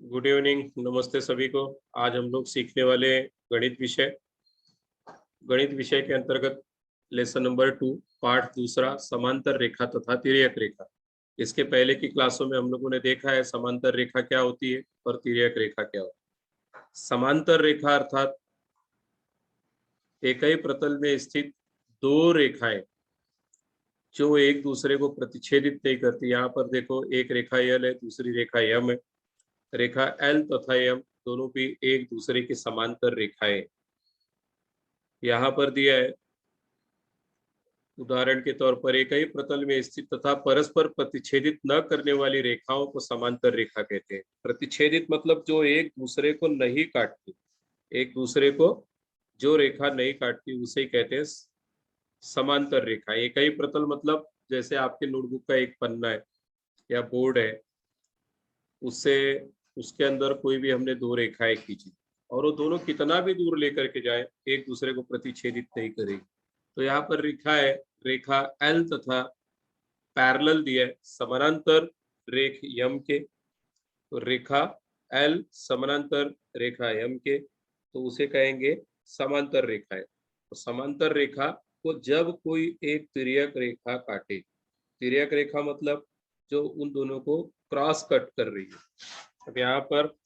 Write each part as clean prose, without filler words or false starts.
Good evening, नमस्ते सभी को। आज हम लोग सीखने वाले गणित विषय गणित विषय के अंतर्गत लेसन नंबर 2 पाठ दूसरा समांतर रेखा तथा तिर्यक रेखा। इसके पहले की क्लासों में हम लोगों ने देखा है समांतर रेखा क्या होती है और तिर्यक रेखा क्या होती है। समांतर रेखा अर्थात एक ही प्रतल में स्थित दो रेखाएं जो एक दूसरे को प्रतिच्छेदित नहीं करती। यहाँ पर देखो, एक रेखा यल है, दूसरी रेखा यम है। रेखा एल तथा यम दोनों भी एक दूसरे के समांतर रेखाएं यहाँ पर दिया है। उदाहरण के तौर पर एक ही प्रतल में स्थित तथा परस्पर प्रतिच्छेदित न करने वाली रेखाओं को समांतर रेखा कहते हैं। प्रतिच्छेदित मतलब जो एक दूसरे को नहीं काटती, एक दूसरे को जो रेखा नहीं काटती उसे कहते हैं समांतर रेखा। एक ही प्रतल मतलब जैसे आपके नोटबुक का एक पन्ना है या बोर्ड है, उससे उसके अंदर कोई भी हमने दो रेखाएं खींची और वो दोनों कितना भी दूर लेकर के जाए एक दूसरे को प्रतिच्छेदित नहीं करेगी। तो यहाँ पर रेखा है, रेखा एल तथा पैरेलल दिया है समानांतर रेख यम के। तो रेखा एल समानांतर रेखा यम के, तो उसे कहेंगे समांतर रेखा है। तो समांतर रेखा को जब कोई एक तिर्यक रेखा काटे, तिर्यक रेखा मतलब जो उन दोनों को क्रॉस कट कर रही है। अब यहाँ पर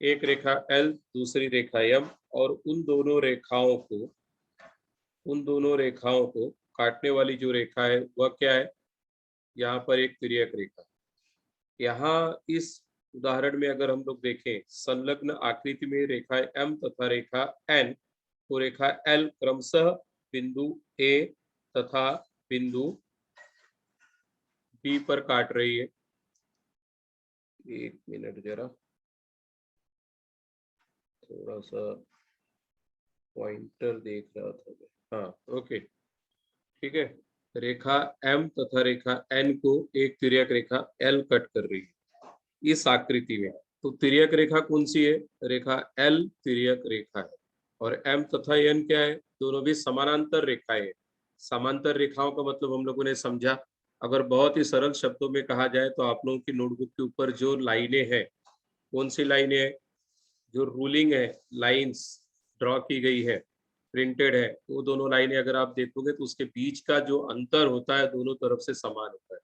एक रेखा एल, दूसरी रेखा यम, और उन दोनों रेखाओं को काटने वाली जो रेखा है वह क्या है? यहाँ पर एक तिर्यक रेखा। यहाँ इस उदाहरण में अगर हम लोग देखें, संलग्न आकृति में रेखा एम तथा रेखा एन को रेखा एल क्रमशः बिंदु ए तथा बिंदु बी पर काट रही है। एक मिनट, जरा थोड़ा सा पॉइंटर देख रहा था मैं। हाँ, ओके, ठीक है। रेखा एम तथा रेखा एन को एक तिर्यक रेखा एल कट कर रही है इस आकृति में। तो तिर्यक रेखा कौन सी है? रेखा एल तिर्यक रेखा है। और एम तथा एन क्या है? दोनों भी समानांतर रेखाएं हैं। समांतर रेखाओं का मतलब हम लोगों ने समझा। अगर बहुत ही सरल शब्दों में कहा जाए तो आप लोगों की नोटबुक के ऊपर जो लाइनें हैं, कौन सी लाइनें हैं? जो रूलिंग है, लाइंस ड्रॉ की गई है, प्रिंटेड है, वो दोनों लाइनें अगर आप देखोगे तो उसके बीच का जो अंतर होता है दोनों तरफ से समान होता है।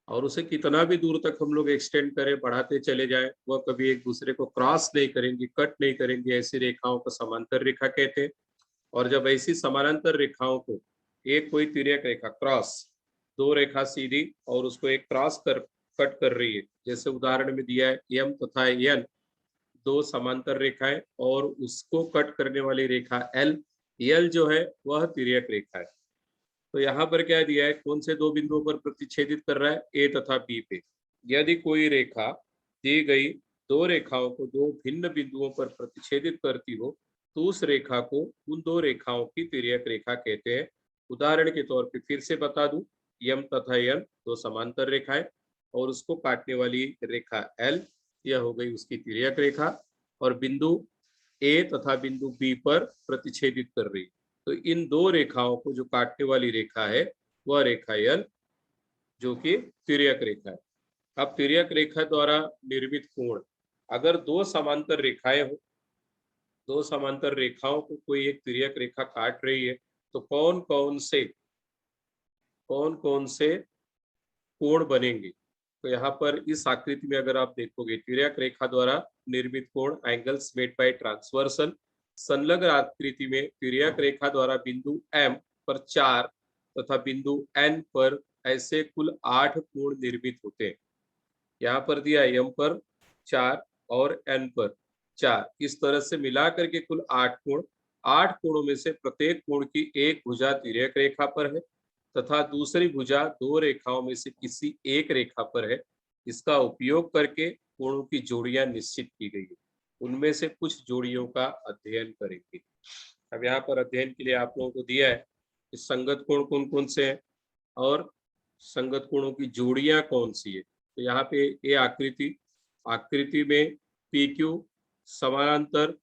और उसे कितना भी दूर तक हम लोग एक्सटेंड करें, बढ़ाते चले जाएं, वह कभी एक दूसरे को क्रॉस नहीं करेंगी, कट नहीं करेंगी। ऐसी रेखाओं को समांतर रेखा कहते हैं। और जब ऐसी समानांतर रेखाओं को एक कोई तिर्यक रेखा क्रॉस, दो रेखा सीधी और उसको एक क्रॉस कर कट कर रही है, जैसे उदाहरण में दिया है एम तथा एन दो समांतर रेखाएं और उसको कट करने वाली रेखा एल, एल जो है वह तिर्यक रेखा है। तो यहाँ पर क्या दिया है? कौन से दो बिंदुओं पर प्रतिच्छेदित कर रहा है? ए तथा बी पे। यदि कोई रेखा दी गई दो रेखाओं को दो भिन्न बिंदुओं पर प्रतिच्छेदित करती हो तो उस रेखा को उन दो रेखाओं की तिर्यक रेखा कहते हैं। उदाहरण के तौर पे फिर से बता दूं, यम तथा यन दो समांतर रेखाएं और उसको काटने वाली रेखा एल, यह हो गई उसकी तिर्यक रेखा, और बिंदु ए तथा बिंदु बी पर प्रतिच्छेदित कर रही। तो इन दो रेखाओं को जो काटने वाली रेखा है वह रेखा यल, जो कि तिर्यक रेखा है। अब तिर्यक रेखा द्वारा निर्मित कोण, अगर दो समांतर रेखाएं हो, दो समांतर रेखाओं को कोई एक तिर्यक रेखा काट रही है, तो कौन कौन से कोण बनेंगे? तो यहाँ पर इस आकृति में अगर आप देखोगे, तिर्यक रेखा द्वारा निर्मित कोण एंगल्स मेड बाय ट्रांसवर्सल। संलग्न आकृति में तिर्यक रेखा द्वारा बिंदु एम पर 4 तथा बिंदु एन पर ऐसे कुल 8 कोण निर्मित होते हैं। यहाँ पर दिया एम पर 4 और एन पर 4, इस तरह से मिलाकर के कुल 8 कोण। 8 कोणों में से प्रत्येक कोण की एक भुजा तिर्यक रेखा पर है तथा दूसरी भुजा दो रेखाओं में से किसी एक रेखा पर है। इसका उपयोग करके कोणों की जोड़ियां निश्चित की गई है। उनमें से कुछ जोड़ियों का अध्ययन करेंगे। अब यहाँ पर अध्ययन के लिए आप लोगों को दिया है कि संगत कोण कौन कौन से हैं और संगत कोणों की जोड़ियां कौन सी है। तो यहाँ पे ये आकृति में पी क्यू समानांतर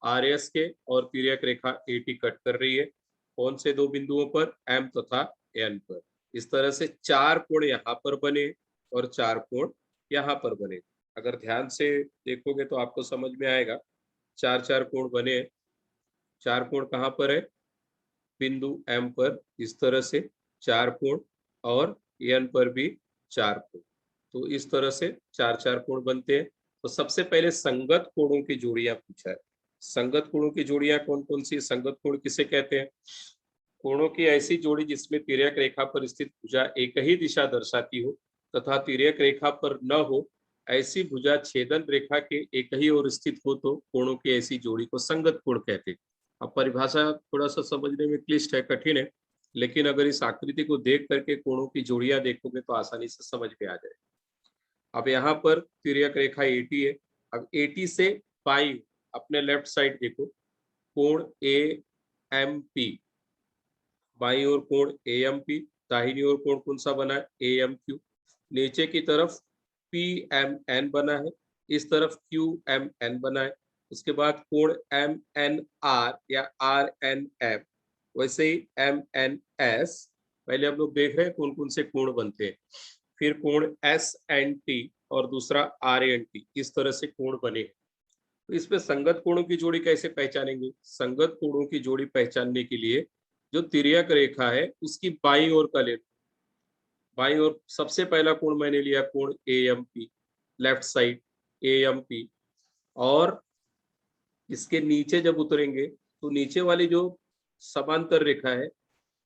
आर एस के और तिर्यक रेखा ए टी कट कर रही है। कौन से दो बिंदुओं पर? एम तथा एन पर। इस तरह से 4 कोण यहाँ पर बने और 4 कोण यहाँ पर बने। अगर ध्यान से देखोगे तो आपको समझ में आएगा। चार चार कोण बने हैं। चार कोण कहाँ पर है? बिंदु एम पर इस तरह से चार कोण, और एन पर भी चार कोण। तो इस तरह से चार चार कोण बनते हैं। तो सबसे पहले संगत कोणों की जोड़ियां पूछा है। संगत कोणों की जोड़ियां कौन कौन सी? संगत कोण किसे कहते हैं? कोणों की ऐसी जोड़ी जिसमें तिर्यक रेखा पर स्थित भुजा एक ही दिशा दर्शाती हो तथा तिर्यक रेखा पर न हो, ऐसी भुजा छेदन रेखा के एक ही ओर स्थित हो तो कोणों की ऐसी जोड़ी को संगत कोण कहते हैं। अब परिभाषा थोड़ा सा समझने में क्लिष्ट है, कठिन है, लेकिन अगर इस आकृति को देख करके कोणों की जोड़ियां देखोगे तो आसानी से समझ में आ जाए। अब यहाँ पर तिर्यक रेखा एटी है। अब एटी से बाई अपने लेफ्ट साइड देखो, कोण ए एम पी, बाईं ओर कोण ए एम पी, दाहिनी ओर कोण कौन सा बना है? A M Q. नीचे की तरफ पी एम एन बना है, इस तरफ क्यू एम एन बना है। उसके बाद कोण एम एन आर या आर एन एम, वैसे ही एम एन एस। पहले हम लोग देख रहे हैं कौन कौन से कोण बनते हैं। फिर कोण एस एन टी और दूसरा आर एन टी, इस तरह से कोण बने हैं। तो इसमें संगत कोणों की जोड़ी कैसे पहचानेंगे? संगत कोणों की जोड़ी पहचानने के लिए जो तिर्यक रेखा है उसकी बाईं ओर का ले, बाईं ओर सबसे पहला कोण मैंने लिया कोण A M P, left side A M P. और इसके नीचे जब उतरेंगे तो नीचे वाली जो समांतर रेखा है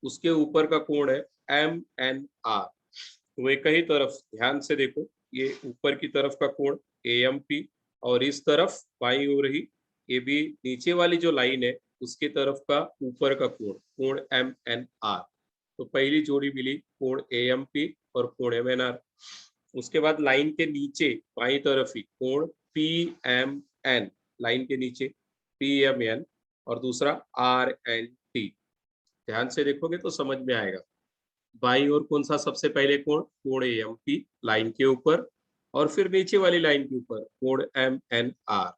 उसके ऊपर का कोण है एम एन आर। तो एक ही तरफ ध्यान से देखो, ये ऊपर की तरफ का कोण ए एम पी, और इस तरफ बाईं ओर ही ये भी नीचे वाली जो लाइन है उसके तरफ का ऊपर का कोण कोण एम एन आर। तो पहली जोड़ी मिली कोण ए एम पी और कोण एम एन आर। उसके बाद लाइन के नीचे बाईं तरफ ही कोण पी एम एन, लाइन के नीचे पी एम एन, और दूसरा आर एन टी। ध्यान से देखोगे तो समझ में आएगा। बाईं ओर कौन सा सबसे पहले कोण? कोण ए एम पी, लाइन के ऊपर, और फिर नीचे वाली लाइन के ऊपर कोण एम एन आर।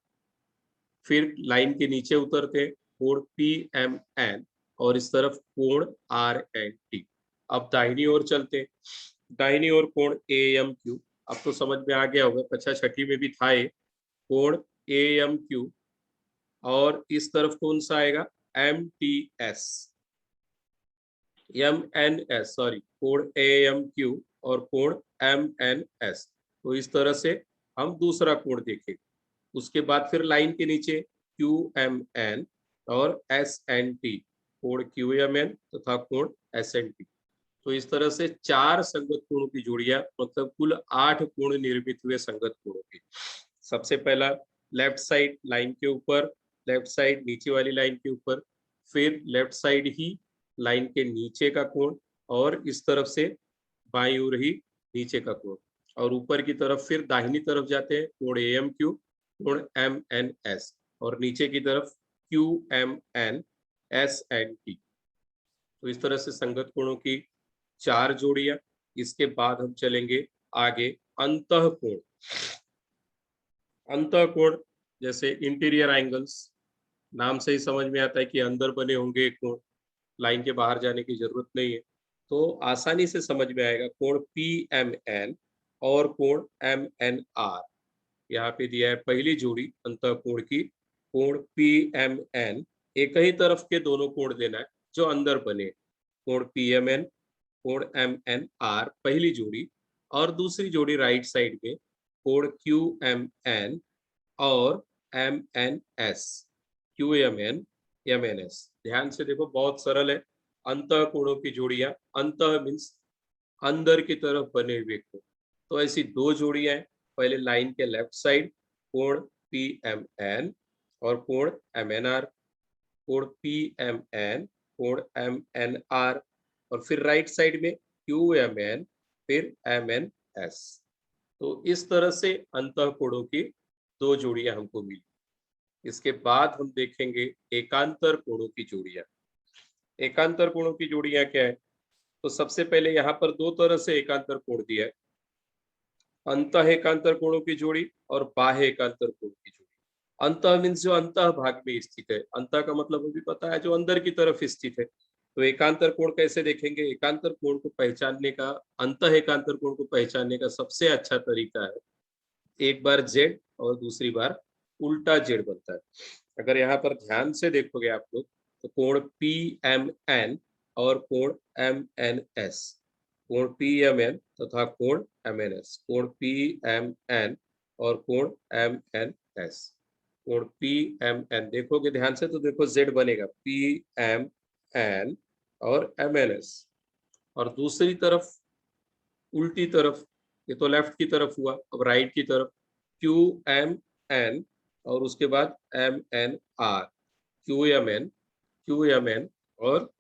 फिर लाइन के नीचे उतरते हैं कोण पी एम एन, और इस तरफ कोण आर एन टी। अब दाहिनी ओर चलते हैं। दाहिनी ओर कोण ए एम क्यू। अब तो समझ में आ गया होगा, कक्षा छठी में भी था ये कोण ए एम क्यू। और इस तरफ कौन सा आएगा? M T S, M N S, sorry, कोण ए एम क्यू और कोण एम एन एस। तो इस तरह से हम दूसरा कोण देखें। उसके बाद फिर लाइन के नीचे क्यू एम एन और एस एन टी, कोण क्यू एम एन तथा कोण एस एन टी। तो इस तरह से चार संगत कोणों की जोड़ियां, मतलब कुल 8 कोण निर्मित हुए संगत कोणों के। सबसे पहला लेफ्ट साइड लाइन के ऊपर, लेफ्ट साइड नीचे वाली लाइन के ऊपर, फिर लेफ्ट साइड ही लाइन के नीचे का कोण, और इस तरफ से बाईं ओर ही नीचे का कोण, और ऊपर की तरफ फिर दाहिनी तरफ जाते हैं कोण ए एम क्यू, कोण एम एन एस, और नीचे की तरफ Q M N S N T. तो इस तरह से संगत कोणों की चार जोड़ियां। इसके बाद हम चलेंगे आगे अंतः कोण। अंतः कोण जैसे इंटीरियर एंगल्स, नाम से ही समझ में आता है कि अंदर बने होंगे कोण, लाइन के बाहर जाने की जरूरत नहीं है। तो आसानी से समझ में आएगा कोण पी एम एन और कोण एम एन आर। यहाँ पे दिया है पहली जोड़ी अंतः कोण की, कोण पी एम एन, एक ही तरफ के दोनों कोण देना है जो अंदर बने, कोण पी एम एन, कोण एम एन आर पहली जोड़ी। और दूसरी जोड़ी राइट साइड में कोण क्यू एम एन और M N S, Q M N S. ध्यान से देखो, बहुत सरल है। अंतः कोणों की जोड़ियां, अंतः मीन्स अंदर की तरफ बने हुए कोण। तो ऐसी दो जोड़ियां हैं। पहले लाइन के लेफ्ट साइड कोण पी एम एन और कोण एम एन आर, कोण पी एम एन, कोण एम एन आर, और फिर राइट साइड में क्यू एम एन, फिर एम एन एस। तो इस तरह से अंतः कोणों की दो जोड़ियां हमको मिली। इसके बाद हम देखेंगे एकांतर कोणों की जोड़ियां। एकांतर कोणों की जोड़ियां क्या है? तो सबसे पहले यहाँ पर दो तरह से एकांतर कोण दिया है, अंतः एकांतर कोणों की जोड़ी और बाह्य एकांतर कोण की जोड़ी। अंतः मीन्स जो अंतः भाग में स्थित है, अंतः का मतलब भी पता है, जो अंदर की तरफ स्थित है। तो एकांतर कोण कैसे देखेंगे? एकांतर कोण को पहचानने का, अंतः एकांतर कोण को पहचानने का सबसे अच्छा तरीका है एक बार जेड और दूसरी बार उल्टा जेड बनता है। अगर यहाँ पर ध्यान से देखोगे आप लोग तो कोण पी एम एन और कोण एम एन एस, कोण पी एम एन तथा कोण एम एन एस, कोण पी एम एन और कोण एम एन एस, कोण पी एम एन देखोगे ध्यान से तो देखो जेड बनेगा पी एम एन और एम एन एस, और दूसरी तरफ उल्टी तरफ, ये तो लेफ्ट की तरफ हुआ, अब राइट की तरफ क्यू एम एन और उसके बाद M N R, Q M N और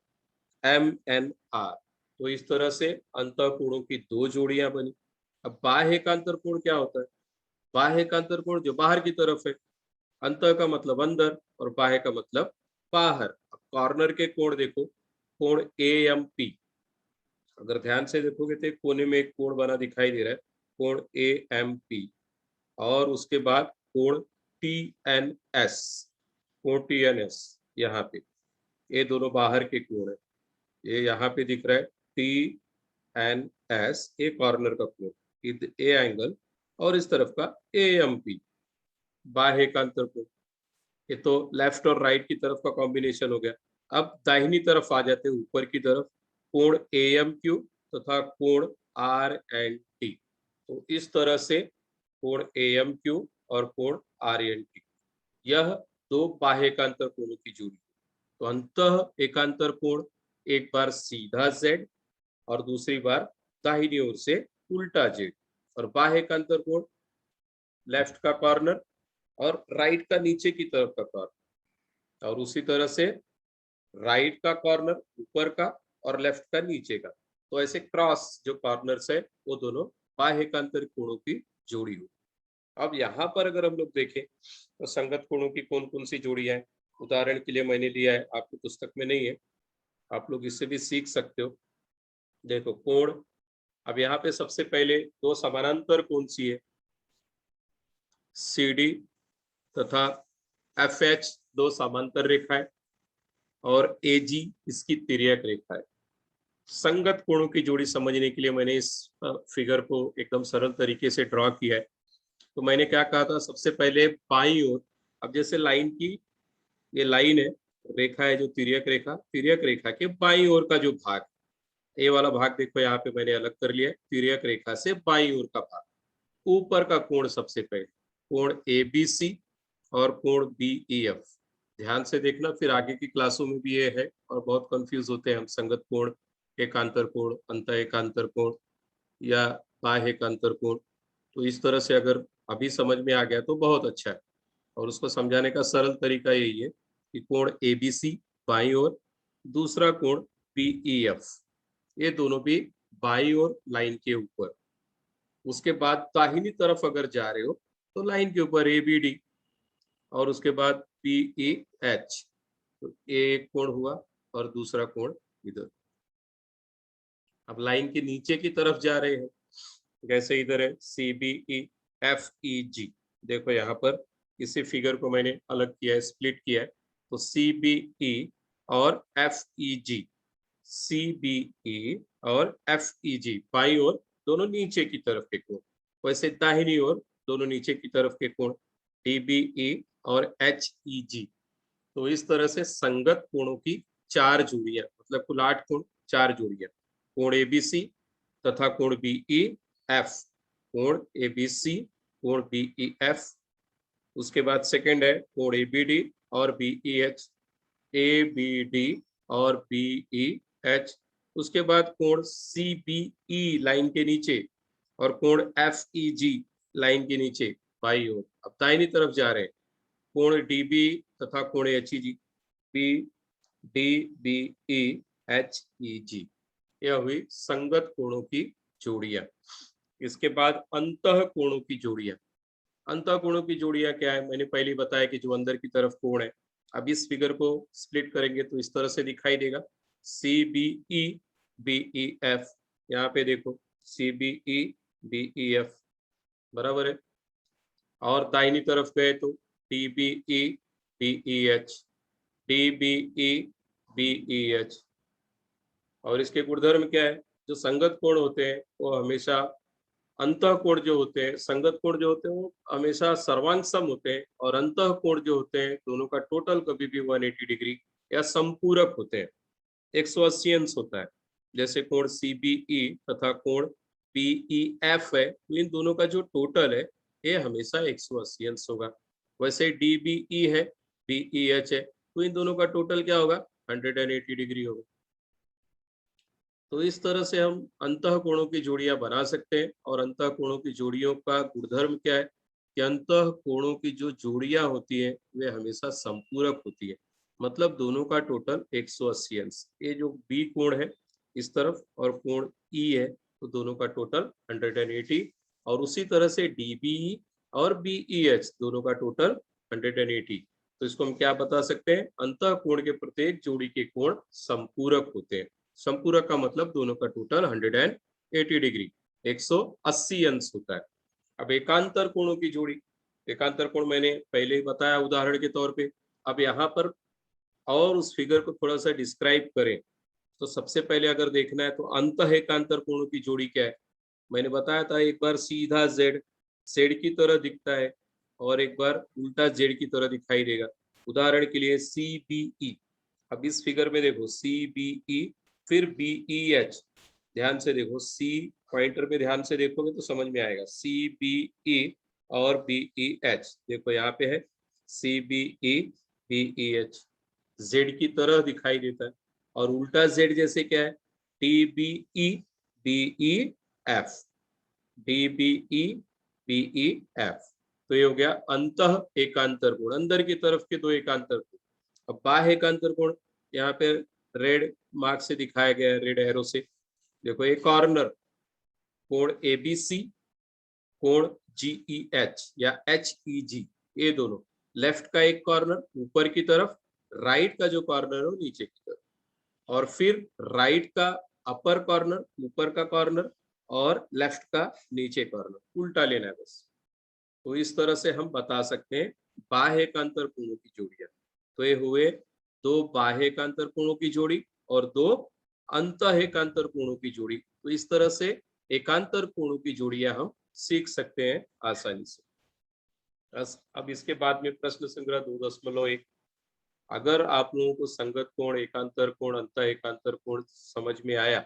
एम एन आर। तो इस तरह से अंतःकोणों की दो जोड़ियां बनी। अब बाह्य एकांतर कोण क्या होता है? बाह्य एकांतर कोण जो बाहर की तरफ है, अंत का मतलब अंदर और बाह्य का मतलब बाहर। अब कॉर्नर के कोण देखो, कोण ए एम पी, अगर ध्यान से देखोगे तो एक कोने में एक कोण बना दिखाई दे रहा है, कोण ए एम पी, और उसके बाद कोण टी एन एस, कोण टी एन एस यहाँ पे, ये दोनों बाहर के कोण है। ये यहाँ पे दिख रहा है टी एन एस, ए कॉर्नर का कोण, ए एंगल, और इस तरफ का ए एम पी बाह्य का अंतर कोण। ये तो लेफ्ट और राइट की तरफ का कॉम्बिनेशन हो गया। अब दाहिनी तरफ आ जाते हैं ऊपर की तरफ, कोण ए एम क्यू तथा कोण आर एन टी। तो इस तरह से कोण ए एम क्यू और कोण आर एन टी, यह दो बाह्य एकांतर कोणों की जोड़ी। तो अंतः एकांतर कोण एक बार सीधा जेड और दूसरी बार दाहिनी ओर से उल्टा जेड, और बाह्य एकांतर कोण लेफ्ट का कॉर्नर और राइट का नीचे की तरफ का कॉर्नर, और उसी तरह से राइट का कॉर्नर ऊपर का और लेफ्ट का नीचे का। तो ऐसे क्रॉस जो कॉर्नर्स है वो दोनों बाह्य एकांतर कोणों की जोड़ी हो। अब यहाँ पर अगर हम लोग देखें तो संगत कोणों की कौन कौन सी जोड़ियां हैं, उदाहरण के लिए मैंने लिया है, आपकी पुस्तक में नहीं है, आप लोग इससे भी सीख सकते हो। देखो कोण, अब यहाँ पे सबसे पहले दो समानांतर कोण सी है, सी डी तथा एफ एच दो समांतर रेखाएं, और ए जी इसकी तिर्यक रेखा है। संगत कोणों की जोड़ी समझने के लिए मैंने इस फिगर को एकदम सरल तरीके से ड्रॉ किया है। तो मैंने क्या कहा था, सबसे पहले बाईं ओर, अब जैसे लाइन की ये लाइन है, रेखा है जो तिर्यक रेखा के बाईं ओर का जो भाग, ये वाला भाग देखो यहाँ पे मैंने अलग कर लिया है, तिर्यक रेखा से बाईं ओर का भाग, ऊपर का कोण सबसे पहले कोण ए बी सी और कोण बी ई एफ। ध्यान से देखना, फिर आगे की क्लासों में भी ये है और बहुत कंफ्यूज होते हैं हम, संगत कोण, एकांतर कोण, अंत एकांतर कोण या बाह्य एकांतर कोण। तो इस तरह से अगर अभी समझ में आ गया तो बहुत अच्छा है, और उसको समझाने का सरल तरीका यही है कि कोण ए बी सी बाईं ओर, दूसरा कोण बी ई एफ, ये दोनों भी बाईं ओर लाइन के ऊपर। उसके बाद दाहिनी तरफ अगर जा रहे हो तो लाइन के ऊपर ए बी डी, और उसके बाद पी ई एच, तो ये एक कोण हुआ और दूसरा कोण इधर। अब लाइन के नीचे की तरफ जा रहे हैं, जैसे इधर है C B E F E जी, देखो यहाँ पर इसी फिगर को मैंने अलग किया है, स्प्लिट किया है। तो सी बी ई और एफ ई जी, सी बी ई और एफ ई जी बाई ओर दोनों नीचे की तरफ के कोण, वैसे दाहिनी ओर दोनों नीचे की तरफ के कोण डी बी ई और एच ई जी। तो इस तरह से संगत कोणों की चार जोड़ियां, मतलब कुल 8 कोण, चार जोड़ियां, कोण एबीसी तथा कोण बीई एफ, कोण एबीसी कोण बीई एफ। उसके बाद सेकंड है कोण एबीडी और BE H, A B D और बीई एच। उसके बाद कोण सीबीई लाइन के नीचे और कोण एफ ई जी लाइन के नीचे बाई ओर। अब दाहिनी तरफ जा रहे हैं, कोण डीबी तथा कोण H E G, B D B E H E G, यह हुई संगत कोणों की जोड़ियां। इसके बाद अंतः कोणों की जोड़ियां। अंतः कोणों की जोड़ियां क्या है, मैंने पहले बताया कि जो अंदर की तरफ कोण है। अब इस फिगर को स्प्लिट करेंगे तो इस तरह से दिखाई देगा, C B E B E F, यहाँ पे देखो C B E B E F, बराबर है। और दाहिनी तरफ गए तो D B E B E H, D B E B E H. और इसके गुणधर्म क्या है, जो संगत कोण होते हैं वो हमेशा अंतः कोण जो होते हैं, संगत कोण जो होते हैं वो हमेशा सर्वांग सम होते हैं, और अंतः कोण जो होते हैं दोनों का टोटल कभी भी 180 डिग्री या संपूरक होते हैं, 180 अंश होता है। जैसे कोण सीबीई तथा कोण पीईएफ है, तो इन दोनों का जो टोटल है ये हमेशा 180 अंश होगा। वैसे डीबीई है, बीईएच है, तो इन दोनों का टोटल क्या होगा, 180 डिग्री होगा। तो इस तरह से हम अंतः कोणों की जोड़ियां बना सकते हैं। और अंतः कोणों की जोड़ियों का गुणधर्म क्या है कि अंतः कोणों की जो जोड़ियां होती है वे हमेशा संपूरक होती है, मतलब दोनों का टोटल 180 अंश। ये जो बी कोण है इस तरफ और कोण ई है, तो दोनों का टोटल 180। और उसी तरह से डीबीई और बीईएच दोनों का टोटल 180। तो इसको हम क्या बता सकते हैं, अंतः कोण के प्रत्येक जोड़ी के कोण संपूरक होते हैं। संपूरक का मतलब दोनों का टोटल 180 डिग्री, 180 अंश होता है। अब एकांतर कोणों की जोड़ी, एकांतर कोण मैंने पहले ही बताया उदाहरण के तौर पे। अब यहाँ पर और उस फिगर को थोड़ा सा डिस्क्राइब करें, तो सबसे पहले अगर देखना है तो अंतः एकांतर कोणों की जोड़ी क्या है। मैंने बताया था एक बार सीधा जेड, जेड की तरह दिखता है, और एक बार उल्टा जेड की तरह दिखाई देगा। उदाहरण के लिए सी बी ई, अब इस फिगर में देखो सी बी ई फिर बी ई एच, ध्यान से देखो, सी पॉइंटर पे ध्यान से देखोगे तो समझ में आएगा, सी बी ई और बी ई एच, देखो यहाँ पे है C B E B E H, Z की तरह दिखाई देता है। और उल्टा जेड जैसे क्या है, T B E B E F, D B E B E F. तो ये हो गया अंतः एकांतर कोण, अंदर की तरफ के दो एकांतर कोण। अब बाह्य एकांतर कोण यहाँ पे रेड मार्क से दिखाया गया है, रेड एरो से। देखो एक कॉर्नर कोण एबीसी, कोण जीई एच या एच ई जी, ये दोनों, लेफ्ट का एक कॉर्नर ऊपर की तरफ, राइट का जो कॉर्नर है वो नीचे की तरफ, और फिर राइट का अपर कॉर्नर, ऊपर का कॉर्नर, और लेफ्ट का नीचे कॉर्नर, उल्टा लेना है बस। तो इस तरह से हम बता सकते हैं बाह्य एकांतर कोणों की जोड़ियां। तो ये हुए दो बाह्य एकांतर कोणों की जोड़ी और दो अंतः एकांतर कोणों की जोड़ी। तो इस तरह से एकांतर कोणों की जोड़ियां हम सीख सकते हैं आसानी से। अब इसके बाद में प्रश्न संग्रह 2.1। अगर आप लोगों को संगत कोण, एकांतर कोण, अंतः एकांतर कोण समझ में आया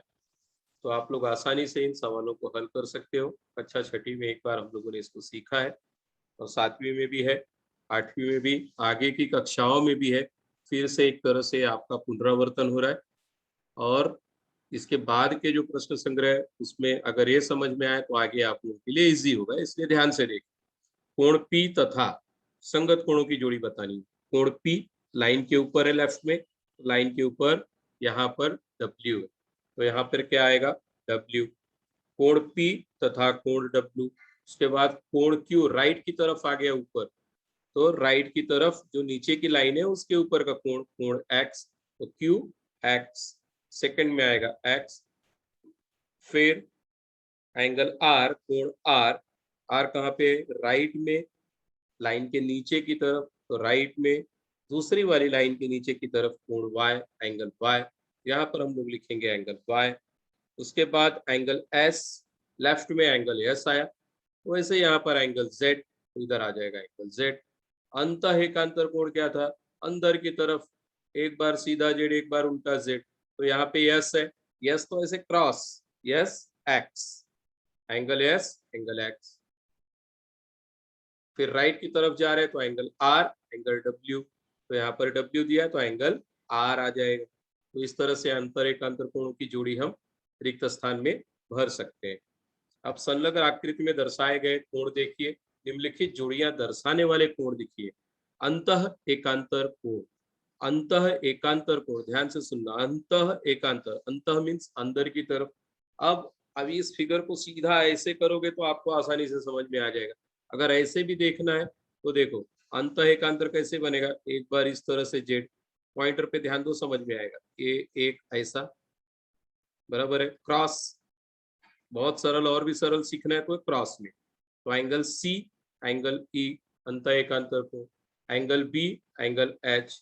तो आप लोग आसानी से इन सवालों को हल कर सकते हो। कक्षा छठी में एक बार हम लोगों ने इसको सीखा है, और सातवीं में भी है, आठवीं में भी, आगे की कक्षाओं में भी है। फिर से एक तरह से आपका पुनरावर्तन हो रहा है। और इसके बाद के जो प्रश्न संग्रह उसमें अगर ये समझ में आए तो आगे आप लोगों के लिए इजी होगा, इसलिए ध्यान से देखें। कोण पी तथा संगत कोणों की जोड़ी बतानी। कोण पी लाइन के ऊपर है लेफ्ट में, लाइन के ऊपर यहाँ पर डब्ल्यू है, तो यहाँ पर क्या आएगा, डब्ल्यू। कोण पी तथा कोण डब्ल्यू, उसके बाद कोण क्यू राइट की तरफ आ गया ऊपर, तो राइट की तरफ जो नीचे की लाइन है उसके ऊपर का कोण, कोण एक्स, तो क्यू एक्स, सेकंड में आएगा एक्स। फिर एंगल आर, कोण आर, आर कहाँ पे, राइट में, लाइन के नीचे की तरफ, तो राइट में दूसरी वाली लाइन के नीचे की तरफ कोण वाई, एंगल वाई, यहाँ पर हम लोग लिखेंगे एंगल वाई। उसके बाद एंगल एस, लेफ्ट में एंगल एस आया, वैसे यहाँ पर एंगल जेड, इधर आ जाएगा एंगल जेड। अंतः एकांतर कोण क्या था, अंदर की तरफ, एक बार सीधा जेड एक बार उल्टा जेड, तो यहाँ पे यस है, यस तो ऐसे cross, yes x, angle yes angle x. फिर राइट की तरफ जा रहे हैं तो एंगल आर, एंगल डब्ल्यू, तो यहाँ पर डब्ल्यू दिया तो एंगल आर आ जाएगा। तो इस तरह से अंतर एकांतर कोणों की जोड़ी हम रिक्त स्थान में भर सकते हैं। अब संलग्न आकृति में दर्शाए गए कोण देखिए, निम्नलिखित जोड़ियां दर्शाने वाले कोण देखिए। अंतः एकांतर कोण, अंतः एकांतर कोण, ध्यान से सुनना, अंतः एकांतर, अंतः मीन्स अंदर की तरफ। अब अभी इस फिगर को सीधा ऐसे करोगे तो आपको आसानी से समझ में आ जाएगा। अगर ऐसे भी देखना है तो देखो अंतः एकांतर कैसे बनेगा, एक बार इस तरह से जेड, पॉइंटर पे ध्यान दो समझ में आएगा, ये एक ऐसा, बराबर है, क्रॉस, बहुत सरल, और भी सरल सीखना है तो क्रॉस में, तो एंगल सी, एंगल ई, अंतः एकांतर कोण, angle B, angle H,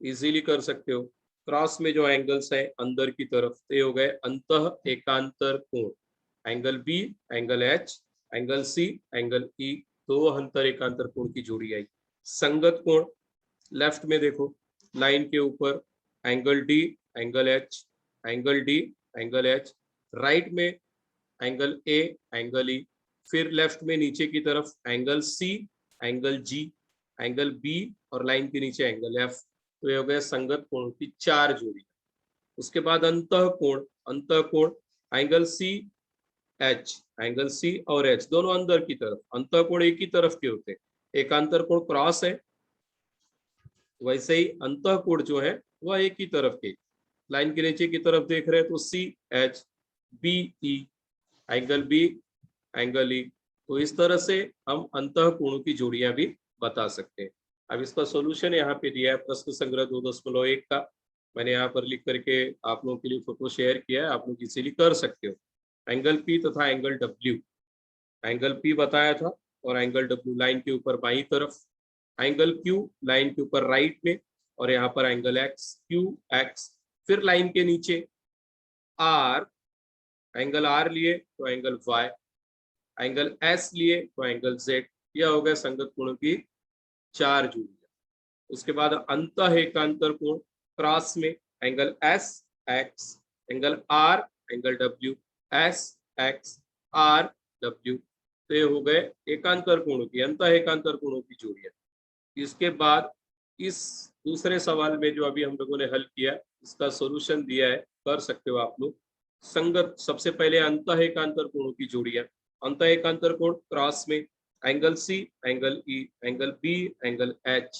easily कर सकते हो। क्रॉस में जो एंगल्स हैं अंदर की तरफ, तो ये हो गए अंतः एकांतर कोण। Angle B, angle H, angle C, angle E, दो अंतर एकांतर कोण की जोड़ी आई। संगत कोण, लेफ्ट में देखो लाइन के ऊपर angle D, angle H, angle D, angle H, right में एंगल ए, एंगल ई, फिर लेफ्ट में नीचे की तरफ angle C, angle G, angle B और लाइन के नीचे एंगल एफ। तो ये हो गया संगत कोणों की चार जोड़ी। उसके बाद अंतः कोण, अंतः कोण angle C H, angle C और एच दोनों अंदर की तरफ, अंतः कोण एक ही तरफ के होते हैं, एकांतर कोण क्रॉस है, वैसे ही अंतः कोण जो है वह एक ही तरफ के, लाइन के नीचे की तरफ देख रहे हैं तो C H B E, angle B, angle E. तो इस तरह से हम अंतः कोणों की जोड़ियां भी बता सकते हैं। अब इसका सॉल्यूशन यहाँ पे दिया है प्रश्न संग्रह 2.1 का, मैंने यहाँ पर लिख करके आप लोगों के लिए फोटो शेयर किया है, आप लोग इसीलिए कर सकते हो। एंगल पी तथा एंगल डब्ल्यू, एंगल पी बताया था और एंगल डब्ल्यू लाइन के ऊपर बाईं तरफ, एंगल क्यू लाइन के ऊपर राइट में, और यहाँ पर एंगल एक्स, क्यू एक्स, फिर लाइन के नीचे आर, एंगल आर लिए तो एंगल वाई, एंगल एस लिए तो एंगल जेड। यह हो गया संगत कोणों की चार जोड़ियां। उसके बाद अंतः एकांतर कोण क्रॉस में angle S X, angle R, angle W, S X R W. तो ये हो गए एकांतर कोणों की, अंतः एकांतर कोणों की जोड़ियां। इसके बाद इस दूसरे सवाल में जो अभी हम लोगों ने हल किया, इसका सॉल्यूशन दिया है, कर सकते हो आप लोग। संगत सबसे पहले अंतः एकांतर कोणों की जोड़ियां, अंतः एकांतर कोण क्रॉस में angle C, angle E, angle B, angle H,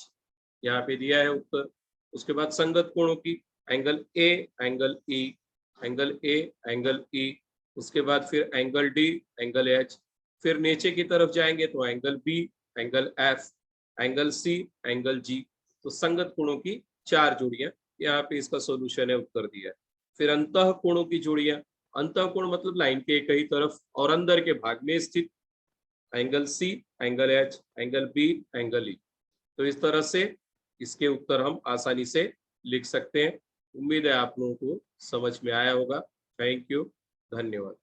यहाँ पे दिया है उत्तर। उसके बाद संगत कोणों की angle A, angle E, angle A, angle ई, उसके बाद फिर एंगल डी, एंगल एच, फिर नीचे की तरफ जाएंगे तो angle B, angle F, angle C, angle G. तो संगत कोणों की चार जोड़ियां, यहाँ पे इसका सॉल्यूशन है, उत्तर दिया है। फिर अंतः कोणों की जोड़ियां, अंतः कोण मतलब लाइन के एक ही तरफ और अंदर के भाग में स्थित, angle C, angle H, angle B, angle E. तो इस तरह से इसके उत्तर हम आसानी से लिख सकते हैं। उम्मीद है आप लोगों को समझ में आया होगा। थैंक यू, धन्यवाद।